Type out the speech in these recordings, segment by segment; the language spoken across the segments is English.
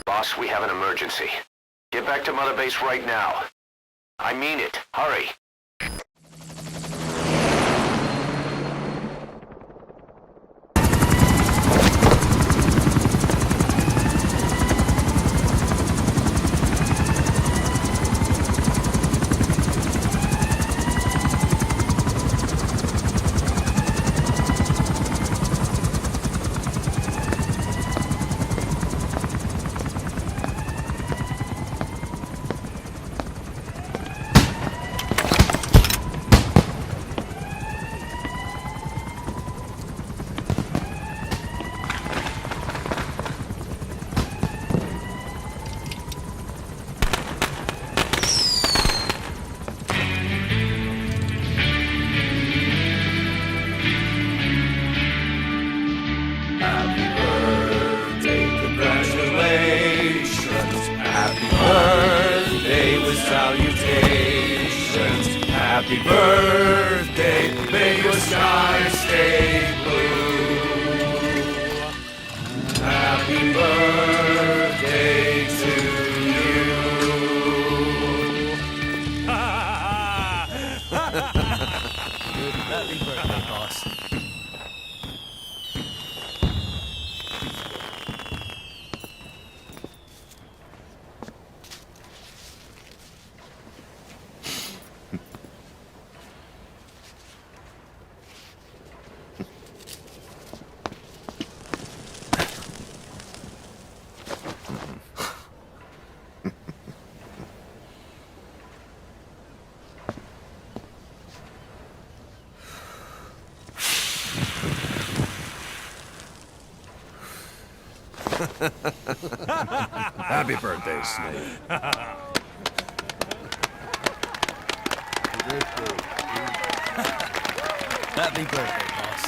Boss, we have an emergency. Get back to Mother Base right now. I mean it. Hurry. Happy birthday, may your sky stay blue. Happy birthday to you. Happy birthday, boss. Happy birthday, Snake. Happy birthday, boss.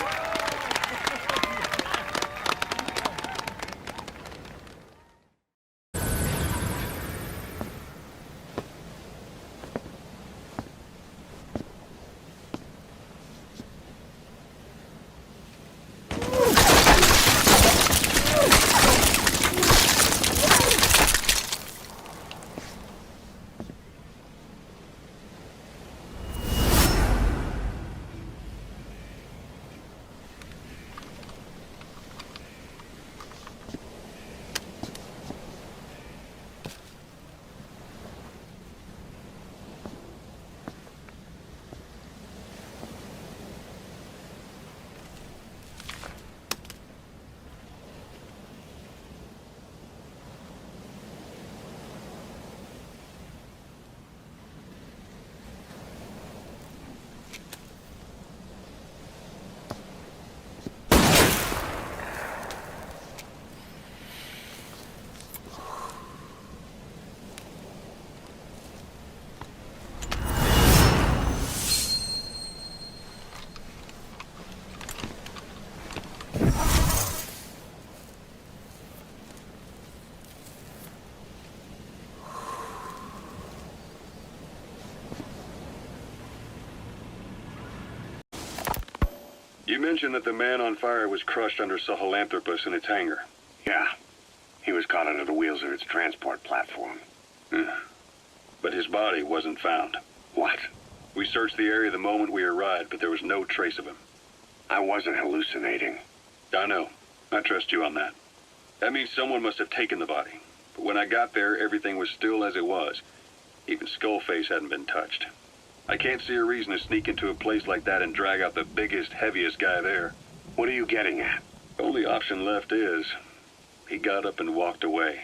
You mentioned that the man on fire was crushed under Sahelanthropus in its hangar. Yeah. He was caught under the wheels of its transport platform. But his body wasn't found. What? We searched the area the moment we arrived, but there was no trace of him. I wasn't hallucinating. I know. I trust you on that. That means someone must have taken the body. But when I got there, everything was still as it was. Even Skullface hadn't been touched. I can't see a reason to sneak into a place like that and drag out the biggest, heaviest guy there. What are you getting at? The only option left is, he got up and walked away.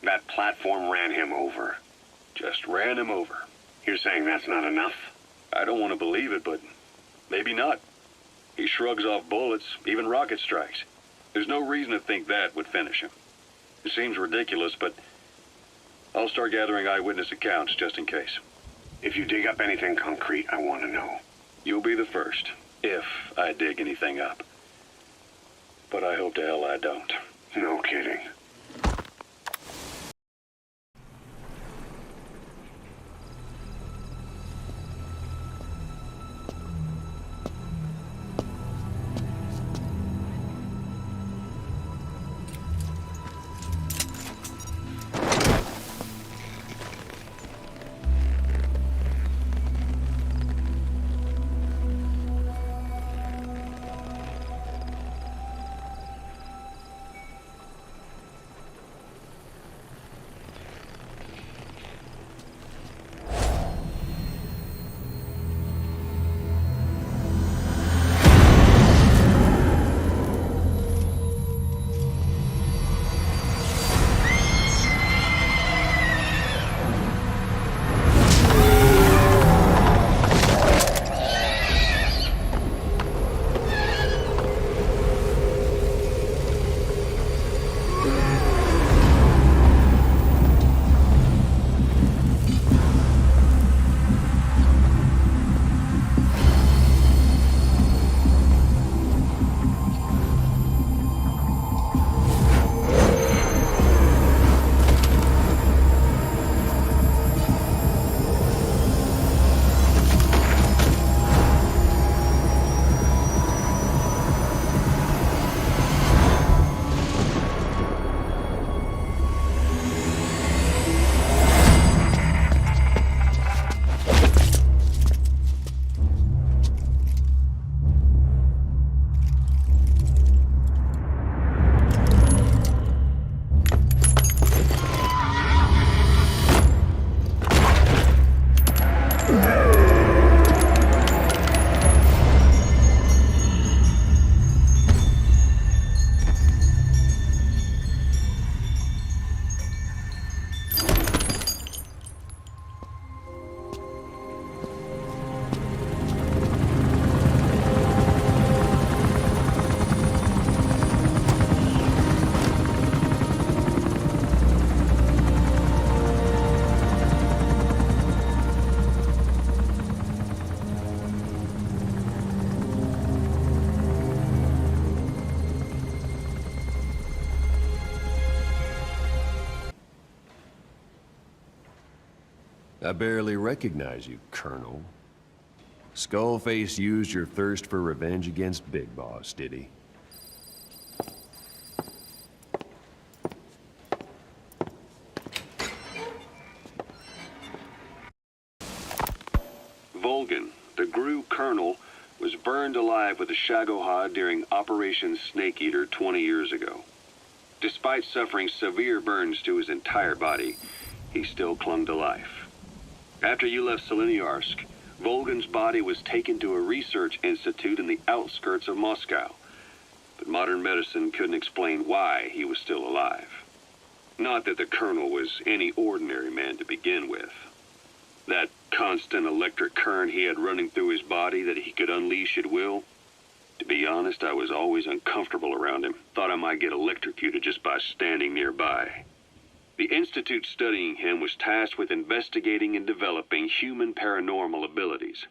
That platform ran him over. Just ran him over. You're saying that's not enough? I don't want to believe it, but maybe not. He shrugs off bullets, even rocket strikes. There's no reason to think that would finish him. It seems ridiculous, but I'll start gathering eyewitness accounts just in case. If you dig up anything concrete, I want to know. You'll be the first, if I dig anything up. But I hope to hell I don't. No kidding. I barely recognize you, Colonel. Skullface used your thirst for revenge against Big Boss, did he? Volgan, the GRU colonel, was burned alive with a Shagohod during Operation Snake Eater 20 years ago. Despite suffering severe burns to his entire body, he still clung to life. After you left Seleniarsk, Volgan's body was taken to a research institute in the outskirts of Moscow, but modern medicine couldn't explain why he was still alive. Not that the colonel was any ordinary man to begin with. That constant electric current he had running through his body that he could unleash at will, to be honest, I was always uncomfortable around him. Thought I might get electrocuted just by standing nearby. The institute studying him was tasked with investigating and developing human paranormal abilities.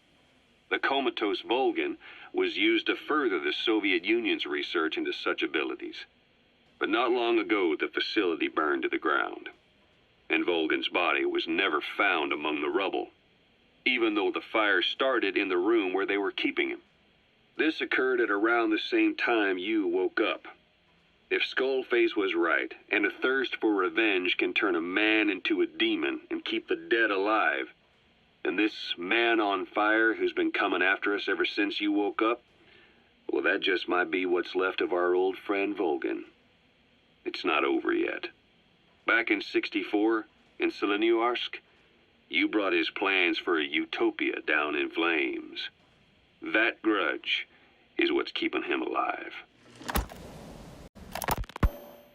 The comatose Volgan was used to further the Soviet Union's research into such abilities. But not long ago, the facility burned to the ground, and Volgan's body was never found among the rubble, even though the fire started in the room where they were keeping him. This occurred at around the same time you woke up. If Skullface was right, and a thirst for revenge can turn a man into a demon and keep the dead alive, then this man on fire who's been coming after us ever since you woke up, well, that just might be what's left of our old friend Volgan. It's not over yet. Back in '64, in Seleniarsk, you brought his plans for a utopia down in flames. That grudge is what's keeping him alive.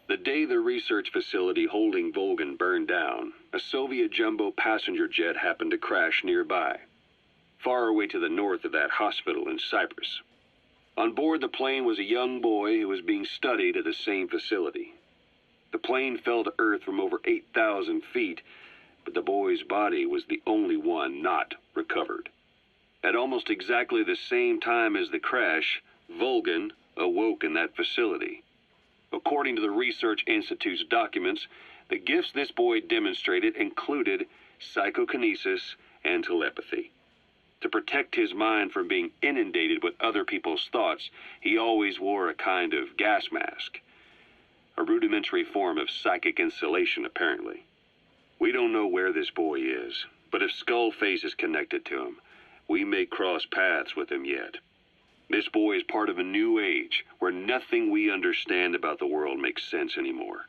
The day the research facility holding Volgan burned down, a Soviet jumbo passenger jet happened to crash nearby, far away to the north of that hospital in Cyprus. On board the plane was a young boy who was being studied at the same facility. The plane fell to earth from over 8,000 feet, but the boy's body was the only one not recovered. At almost exactly the same time as the crash, Volgan awoke in that facility. According to the Research Institute's documents, the gifts this boy demonstrated included psychokinesis and telepathy. To protect his mind from being inundated with other people's thoughts, he always wore a kind of gas mask. A rudimentary form of psychic insulation, apparently. We don't know where this boy is, but if Skullface is connected to him, we may cross paths with him yet. This boy is part of a new age where nothing we understand about the world makes sense anymore.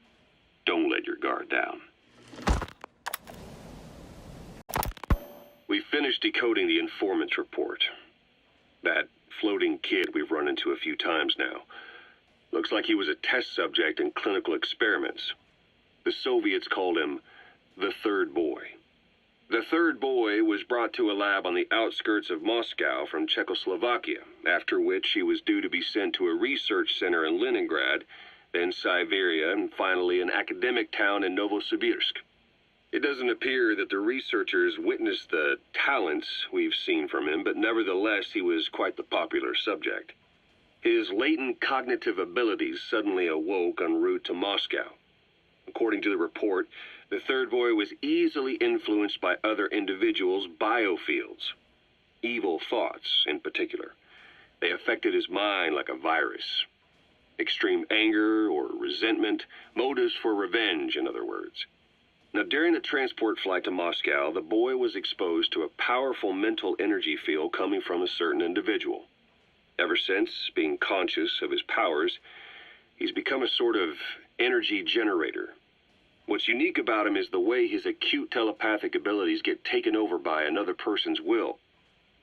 Don't let your guard down. We finished decoding the informant's report. That floating kid we've run into a few times now. Looks like he was a test subject in clinical experiments. The Soviets called him the Third Boy. The Third Boy was brought to a lab on the outskirts of Moscow from Czechoslovakia, after which he was due to be sent to a research center in Leningrad, then Siberia, and finally an academic town in Novosibirsk. It doesn't appear that the researchers witnessed the talents we've seen from him, but nevertheless he was quite the popular subject. His latent cognitive abilities suddenly awoke en route to Moscow. According to the report, the Third Boy was easily influenced by other individuals' biofields. Evil thoughts, in particular. They affected his mind like a virus. Extreme anger or resentment, motives for revenge, in other words. Now, during the transport flight to Moscow, the boy was exposed to a powerful mental energy field coming from a certain individual. Ever since, being conscious of his powers, he's become a sort of energy generator. What's unique about him is the way his acute telepathic abilities get taken over by another person's will.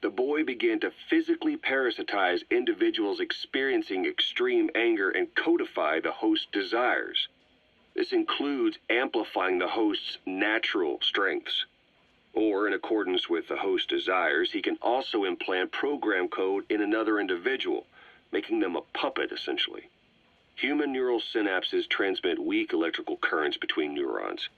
The boy began to physically parasitize individuals experiencing extreme anger and codify the host's desires. This includes amplifying the host's natural strengths. Or, in accordance with the host's desires, he can also implant program code in another individual, making them a puppet, essentially. Human neural synapses transmit weak electrical currents between neurons.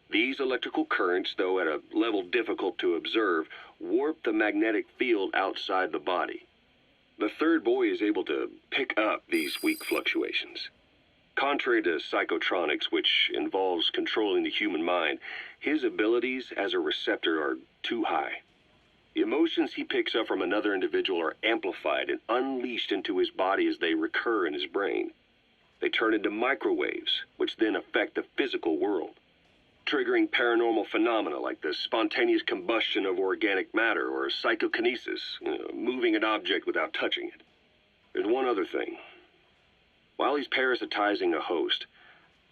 These electrical currents, though at a level difficult to observe, warp the magnetic field outside the body. The Third Boy is able to pick up these weak fluctuations. Contrary to psychotronics, which involves controlling the human mind, his abilities as a receptor are too high. The emotions he picks up from another individual are amplified and unleashed into his body as they recur in his brain. They turn into microwaves, which then affect the physical world, triggering paranormal phenomena like the spontaneous combustion of organic matter or psychokinesis, moving an object without touching it. There's one other thing. While he's parasitizing a host,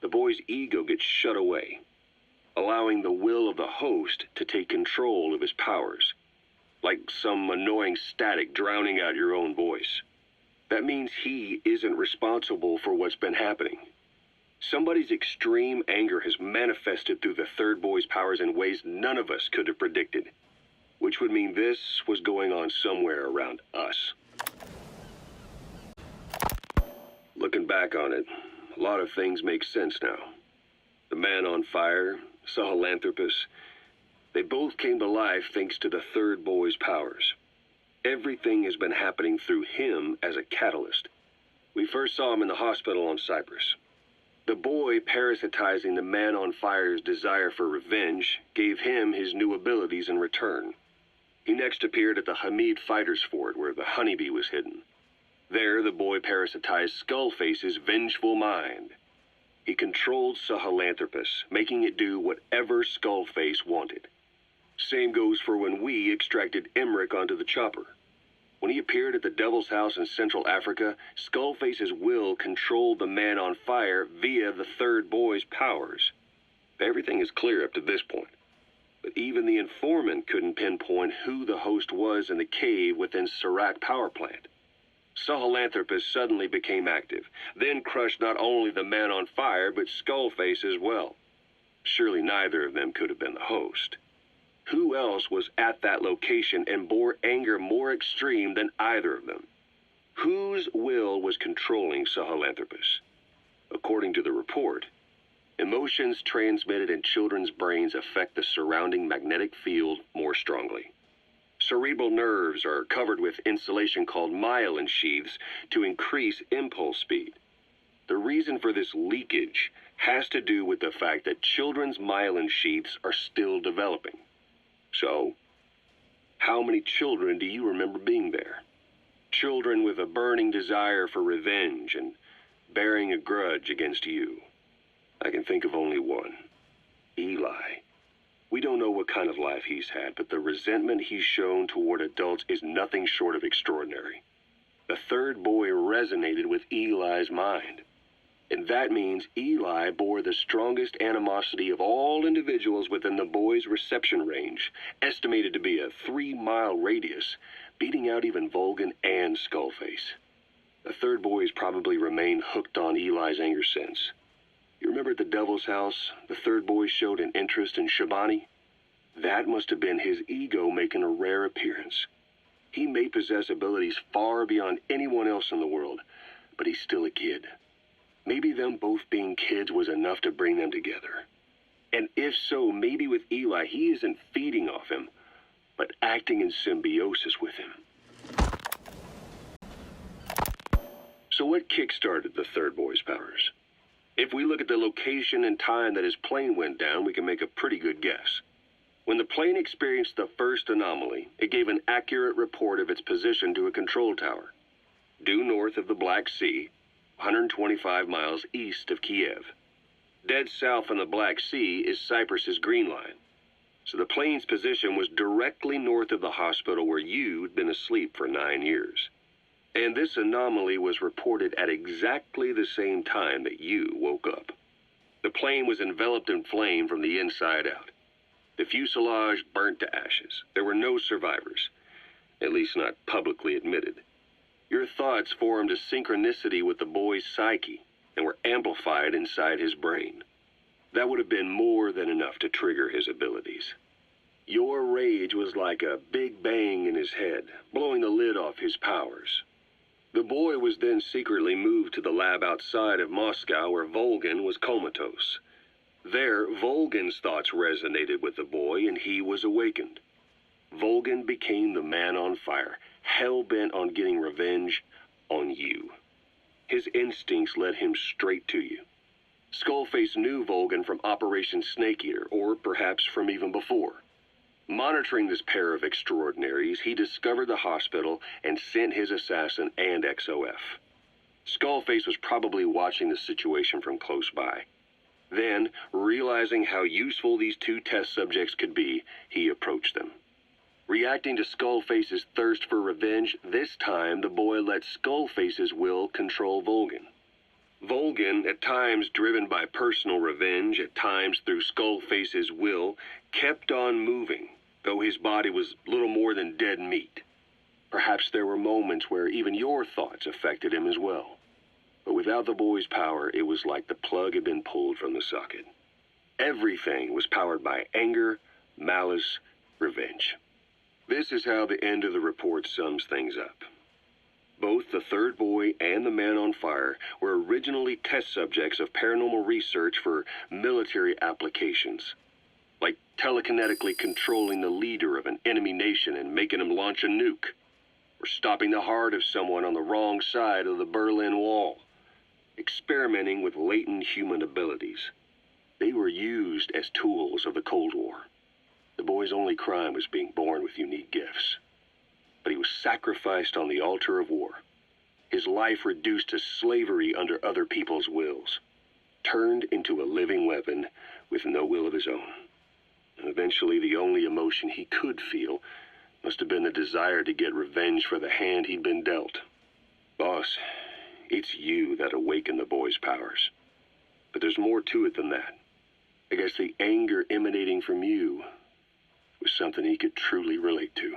the boy's ego gets shut away, allowing the will of the host to take control of his powers, like some annoying static drowning out your own voice. That means he isn't responsible for what's been happening. Somebody's extreme anger has manifested through the third boy's powers in ways none of us could have predicted, which would mean this was going on somewhere around us. Looking back on it, a lot of things make sense now. The man on fire, Sahelanthropus, they both came to life thanks to the third boy's powers. Everything has been happening through him as a catalyst. We first saw him in the hospital on Cyprus. The boy parasitizing the man on fire's desire for revenge gave him his new abilities in return. He next appeared at the Hamid Fighters Fort where the honeybee was hidden. There, the boy parasitized Skullface's vengeful mind. He controlled Sahelanthropus, making it do whatever Skullface wanted. Same goes for when we extracted Emmerich onto the chopper. When he appeared at the Devil's House in Central Africa, Skullface's will controlled the man on fire via the third boy's powers. Everything is clear up to this point. But even the informant couldn't pinpoint who the host was in the cave within Serac power plant. Sahelanthropus suddenly became active, then crushed not only the man on fire, but Skullface as well. Surely neither of them could have been the host. Who else was at that location and bore anger more extreme than either of them? Whose will was controlling Sahelanthropus? According to the report, emotions transmitted in children's brains affect the surrounding magnetic field more strongly. Cerebral nerves are covered with insulation called myelin sheaths to increase impulse speed. The reason for this leakage has to do with the fact that children's myelin sheaths are still developing. So, how many children do you remember being there? Children with a burning desire for revenge and bearing a grudge against you. I can think of only one. Eli. We don't know what kind of life he's had, but the resentment he's shown toward adults is nothing short of extraordinary. The third boy resonated with Eli's mind. And that means Eli bore the strongest animosity of all individuals within the boy's reception range, estimated to be a 3-mile radius, beating out even Volgin and Skullface. The third boy has probably remained hooked on Eli's anger since. You remember at the Devil's House, the third boy showed an interest in Shabani? That must have been his ego making a rare appearance. He may possess abilities far beyond anyone else in the world, but he's still a kid. Maybe them both being kids was enough to bring them together. And if so, maybe with Eli, he isn't feeding off him, but acting in symbiosis with him. So what kick-started the third boy's powers? If we look at the location and time that his plane went down, we can make a pretty good guess. When the plane experienced the first anomaly, it gave an accurate report of its position to a control tower, due north of the Black Sea, 125 miles east of Kiev. Dead south on the Black Sea is Cyprus's Green Line. So the plane's position was directly north of the hospital where you'd been asleep for 9 years. And this anomaly was reported at exactly the same time that you woke up. The plane was enveloped in flame from the inside out. The fuselage burnt to ashes. There were no survivors, at least not publicly admitted. Your thoughts formed a synchronicity with the boy's psyche and were amplified inside his brain. That would have been more than enough to trigger his abilities. Your rage was like a big bang in his head, blowing the lid off his powers. The boy was then secretly moved to the lab outside of Moscow where Volgin was comatose. There, Volgin's thoughts resonated with the boy and he was awakened. Volgin became the man on fire, hell-bent on getting revenge on you. His instincts led him straight to you. Skullface knew Volgin from Operation Snake Eater, or perhaps from even before. Monitoring this pair of extraordinaries, he discovered the hospital and sent his assassin and XOF. Skullface was probably watching the situation from close by. Then, realizing how useful these two test subjects could be, he approached them. Reacting to Skullface's thirst for revenge, this time the boy let Skullface's will control Volgin. Volgin, at times driven by personal revenge, at times through Skullface's will, kept on moving, though his body was little more than dead meat. Perhaps there were moments where even your thoughts affected him as well. But without the boy's power, it was like the plug had been pulled from the socket. Everything was powered by anger, malice, revenge. This is how the end of the report sums things up. Both the third boy and the man on fire were originally test subjects of paranormal research for military applications, like telekinetically controlling the leader of an enemy nation and making him launch a nuke, or stopping the heart of someone on the wrong side of the Berlin Wall, experimenting with latent human abilities. They were used as tools of the Cold War. The boy's only crime was being born with unique gifts. But he was sacrificed on the altar of war. His life reduced to slavery under other people's wills. Turned into a living weapon with no will of his own. And eventually the only emotion he could feel must have been the desire to get revenge for the hand he'd been dealt. Boss, it's you that awakened the boy's powers. But there's more to it than that. I guess the anger emanating from you was something he could truly relate to.